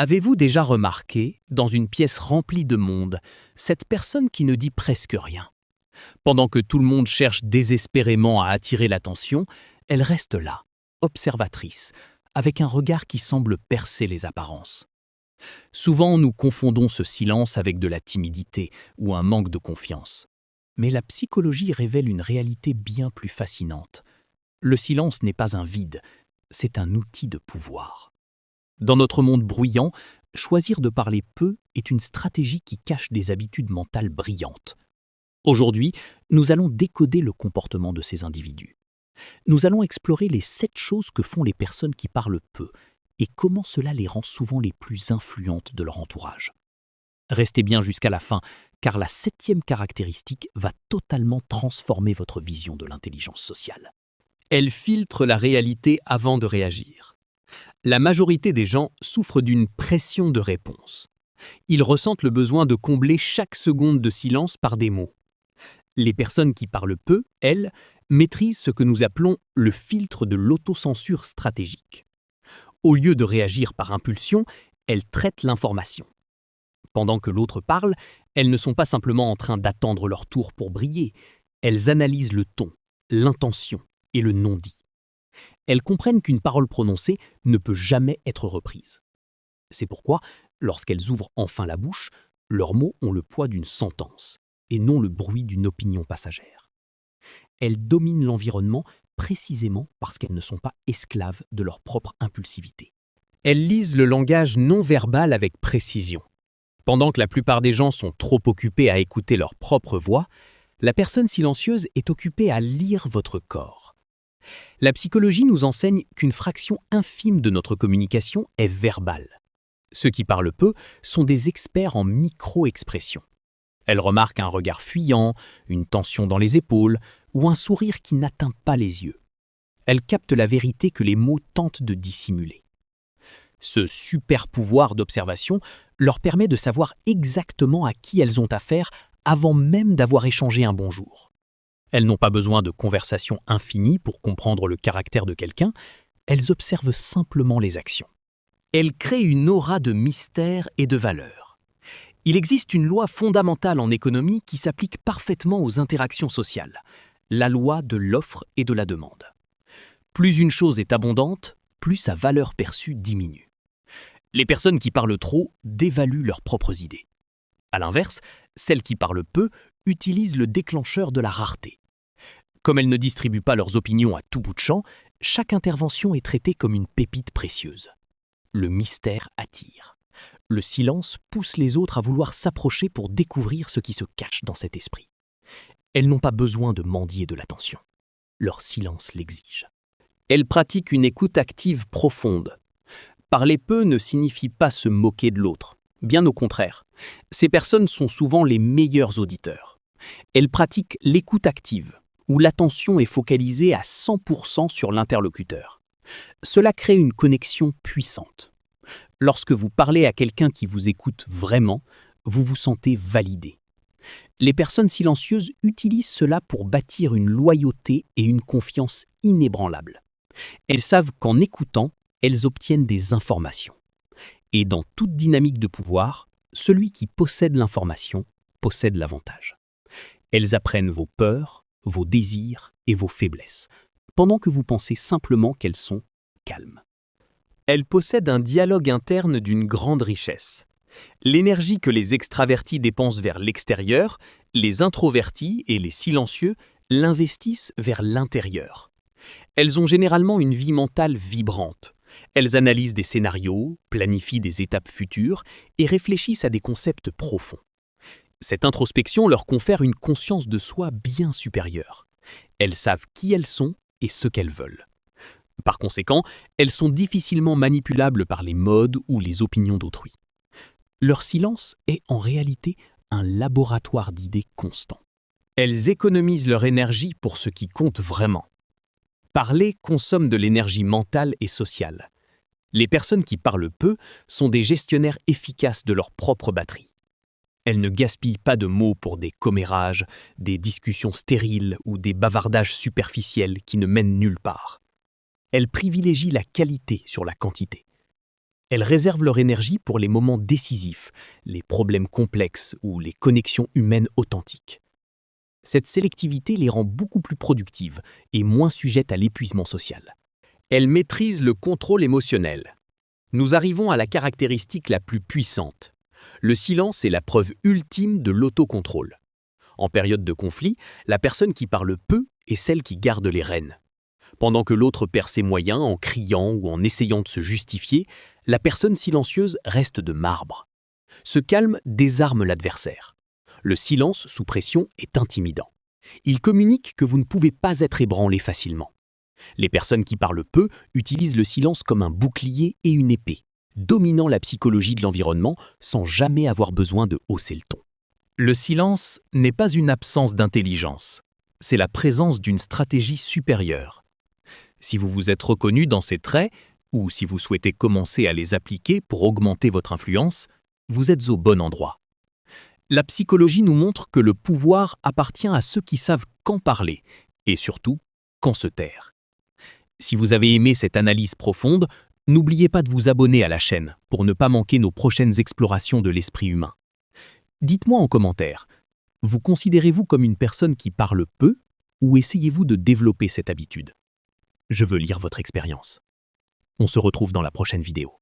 Avez-vous déjà remarqué, dans une pièce remplie de monde, cette personne qui ne dit presque rien? Pendant que tout le monde cherche désespérément à attirer l'attention, elle reste là, observatrice, avec un regard qui semble percer les apparences. Souvent, nous confondons ce silence avec de la timidité ou un manque de confiance. Mais la psychologie révèle une réalité bien plus fascinante. Le silence n'est pas un vide, c'est un outil de pouvoir. Dans notre monde bruyant, choisir de parler peu est une stratégie qui cache des habitudes mentales brillantes. Aujourd'hui, nous allons décoder le comportement de ces individus. Nous allons explorer les 7 choses que font les personnes qui parlent peu et comment cela les rend souvent les plus influentes de leur entourage. Restez bien jusqu'à la fin, car la 7e caractéristique va totalement transformer votre vision de l'intelligence sociale. Elle filtre la réalité avant de réagir. La majorité des gens souffrent d'une pression de réponse. Ils ressentent le besoin de combler chaque seconde de silence par des mots. Les personnes qui parlent peu, elles, maîtrisent ce que nous appelons le filtre de l'autocensure stratégique. Au lieu de réagir par impulsion, elles traitent l'information. Pendant que l'autre parle, elles ne sont pas simplement en train d'attendre leur tour pour briller, elles analysent le ton, l'intention et le non-dit. Elles comprennent qu'une parole prononcée ne peut jamais être reprise. C'est pourquoi, lorsqu'elles ouvrent enfin la bouche, leurs mots ont le poids d'une sentence, et non le bruit d'une opinion passagère. Elles dominent l'environnement précisément parce qu'elles ne sont pas esclaves de leur propre impulsivité. Elles lisent le langage non verbal avec précision. Pendant que la plupart des gens sont trop occupés à écouter leur propre voix, la personne silencieuse est occupée à lire votre corps. La psychologie nous enseigne qu'une fraction infime de notre communication est verbale. Ceux qui parlent peu sont des experts en micro-expression. Elles remarquent un regard fuyant, une tension dans les épaules ou un sourire qui n'atteint pas les yeux. Elles captent la vérité que les mots tentent de dissimuler. Ce super pouvoir d'observation leur permet de savoir exactement à qui elles ont affaire avant même d'avoir échangé un bonjour. Elles n'ont pas besoin de conversations infinies pour comprendre le caractère de quelqu'un, elles observent simplement les actions. Elles créent une aura de mystère et de valeur. Il existe une loi fondamentale en économie qui s'applique parfaitement aux interactions sociales, la loi de l'offre et de la demande. Plus une chose est abondante, plus sa valeur perçue diminue. Les personnes qui parlent trop dévaluent leurs propres idées. À l'inverse, celles qui parlent peu utilisent le déclencheur de la rareté. Comme elles ne distribuent pas leurs opinions à tout bout de champ, chaque intervention est traitée comme une pépite précieuse. Le mystère attire. Le silence pousse les autres à vouloir s'approcher pour découvrir ce qui se cache dans cet esprit. Elles n'ont pas besoin de mendier de l'attention. Leur silence l'exige. Elles pratiquent une écoute active profonde. Parler peu ne signifie pas se moquer de l'autre. Bien au contraire. Ces personnes sont souvent les meilleurs auditeurs. Elles pratiquent l'écoute active, où l'attention est focalisée à 100% sur l'interlocuteur. Cela crée une connexion puissante. Lorsque vous parlez à quelqu'un qui vous écoute vraiment, vous vous sentez validé. Les personnes silencieuses utilisent cela pour bâtir une loyauté et une confiance inébranlables. Elles savent qu'en écoutant, elles obtiennent des informations. Et dans toute dynamique de pouvoir, celui qui possède l'information possède l'avantage. Elles apprennent vos peurs, vos désirs et vos faiblesses, pendant que vous pensez simplement qu'elles sont calmes. Elles possèdent un dialogue interne d'une grande richesse. L'énergie que les extravertis dépensent vers l'extérieur, les introvertis et les silencieux l'investissent vers l'intérieur. Elles ont généralement une vie mentale vibrante. Elles analysent des scénarios, planifient des étapes futures et réfléchissent à des concepts profonds. Cette introspection leur confère une conscience de soi bien supérieure. Elles savent qui elles sont et ce qu'elles veulent. Par conséquent, elles sont difficilement manipulables par les modes ou les opinions d'autrui. Leur silence est en réalité un laboratoire d'idées constant. Elles économisent leur énergie pour ce qui compte vraiment. Parler consomme de l'énergie mentale et sociale. Les personnes qui parlent peu sont des gestionnaires efficaces de leur propre batterie. Elles ne gaspillent pas de mots pour des commérages, des discussions stériles ou des bavardages superficiels qui ne mènent nulle part. Elles privilégient la qualité sur la quantité. Elles réservent leur énergie pour les moments décisifs, les problèmes complexes ou les connexions humaines authentiques. Cette sélectivité les rend beaucoup plus productives et moins sujettes à l'épuisement social. Elles maîtrisent le contrôle émotionnel. Nous arrivons à la caractéristique la plus puissante. Le silence est la preuve ultime de l'autocontrôle. En période de conflit, la personne qui parle peu est celle qui garde les rênes. Pendant que l'autre perd ses moyens en criant ou en essayant de se justifier, la personne silencieuse reste de marbre. Ce calme désarme l'adversaire. Le silence sous pression est intimidant. Il communique que vous ne pouvez pas être ébranlé facilement. Les personnes qui parlent peu utilisent le silence comme un bouclier et une épée, dominant la psychologie de l'environnement sans jamais avoir besoin de hausser le ton. Le silence n'est pas une absence d'intelligence, c'est la présence d'une stratégie supérieure. Si vous vous êtes reconnu dans ces traits, ou si vous souhaitez commencer à les appliquer pour augmenter votre influence, vous êtes au bon endroit. La psychologie nous montre que le pouvoir appartient à ceux qui savent quand parler, et surtout, quand se taire. Si vous avez aimé cette analyse profonde, n'oubliez pas de vous abonner à la chaîne pour ne pas manquer nos prochaines explorations de l'esprit humain. Dites-moi en commentaire, vous considérez-vous comme une personne qui parle peu ou essayez-vous de développer cette habitude? Je veux lire votre expérience. On se retrouve dans la prochaine vidéo.